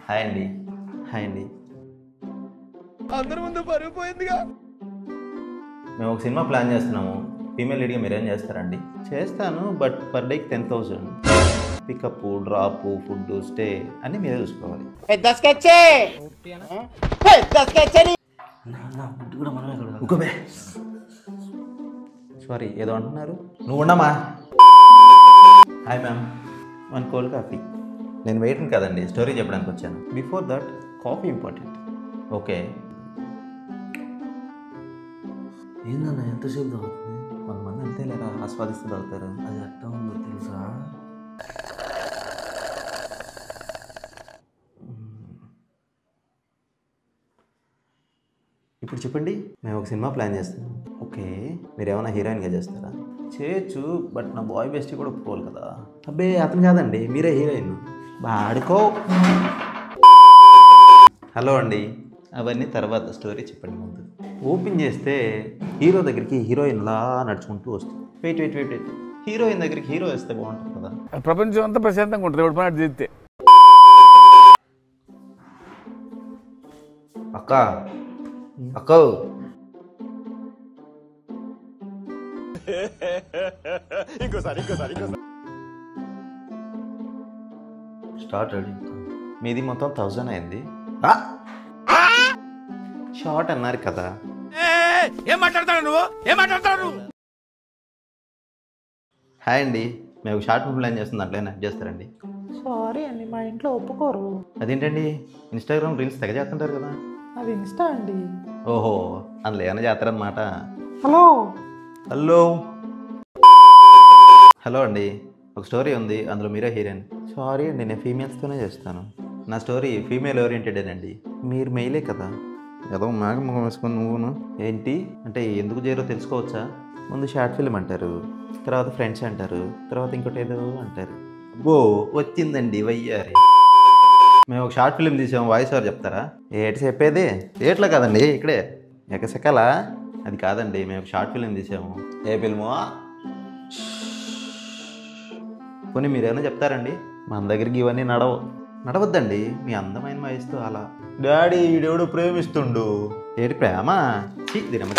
Hi అండి. Hi అండి. అందరి ముందు పరిగిపోయిందిగా. మేము ఒక సినిమా ప్లాన్ చేస్తున్నాము. ఫీమేల్ లీడ్గా మీరేం చేస్తారండి? చేస్తాను, బట్ పర్ డేకి 10,000. పికప్, డ్రాప్, ఫుడ్, స్టే అన్నీ మీరే చూసుకోవాలి. సారీ, ఏదో అంటున్నారు. నువ్వు ఉండమా. Hi ma'am, 1 cold coffee. నేను వెయిటింగ్ కదండి, స్టోరీ చెప్పడానికి వచ్చాను. Before that coffee important. Okay. ఏందన్న ఎంతసేపు తాగుతుంది? కొంతమంది అంతే లేరా, ఆస్వాదిస్తూ తాగుతారు. అది అర్థం ఉందో తెలుసా? ఇప్పుడు చెప్పండి. మేము ఒక సినిమా ప్లాన్ చేస్తాం. ఓకే, మీరు ఏమైనా హీరోయిన్గా చేస్తారా? చేయొచ్చు, బట్ నా బాయ్ బెస్టీ కూడా ఒప్పుకోవాలి కదా. అబ్బే అతను కాదండి, మీరే హీరోయిన్. బాడుకో. హలో అండి, అవన్నీ తర్వాత, స్టోరీ చెప్పండి ముందు. ఓపెన్ చేస్తే హీరో దగ్గరికి హీరోయిన్లా నడుచుకుంటూ వస్తుంది. Wait wait wait wait heroine దగ్గరికి హీరో వస్తే బాగుంటుంది కదా. ప్రపంచం అంతా ప్రశాంతంగా ఉంటుంది ఒకటి మాట చేస్తే. అక్క అక్క ఇంకోసారి స్టార్ట్ రెడీ. మీది మొత్తం 1000 అయింది. షార్ట్ అన్నారు కదా. ఏం మాట్లాడతాడు నువ్వు? హాయ్ అండి, మేము షార్ట్ ఫిల్మ్ ప్లాన్ చేస్తుంది, అట్లే యాడ్ చేస్తారండి. సారీ అండి, మా ఇంట్లో ఒప్పుకోరు. అదేంటండి, ఇన్స్టాగ్రామ్ రీల్స్ తెగ చేస్తుంటారు కదా. అది ఇన్స్టా అండి. ఓహో, అందులో ఏమైనా చేస్తారనమాట. హలో హలో హలో అండి, ఒక స్టోరీ ఉంది, అందులో మీరే హీరోయిన్. సారీ అండి, నేను ఫీమేల్స్తోనే చేస్తాను. నా స్టోరీ ఫీమేల్ ఓరియంటెడేనండి. మీరు మెయిలే కదా. ఏదో మేఘముఖం వేసుకొని నువ్వును. ఏంటి అంటే ఎందుకు చేయరో తెలుసుకోవచ్చా? ముందు షార్ట్ ఫిల్మ్ అంటారు, తర్వాత ఫ్రెండ్స్ అంటారు, తర్వాత ఇంకోటి ఏదో అంటారు. ఓ వచ్చిందండి వయ్యారి. మేము ఒక షార్ట్ ఫిల్మ్ తీసాము, వాయిస్ ఓవర్ చెప్తారా? ఏటి చెప్పేది? ఏట్లా కాదండి, ఇక్కడే ఎకసెక్కలా. అది కాదండి, మేము ఒక షార్ట్ ఫిల్మ్ తీసాము. ఏ ఫిల్మో? పోనీ మీరేమైనా చెప్తారండి? మన దగ్గరికి ఇవన్నీ నడవద్దండి. మీ అందమైన వయసుతో అలా. డాడీ వీడెవడు ప్రేమిస్తుండు. ఏటి ప్రేమ? చీ దినమ్మ.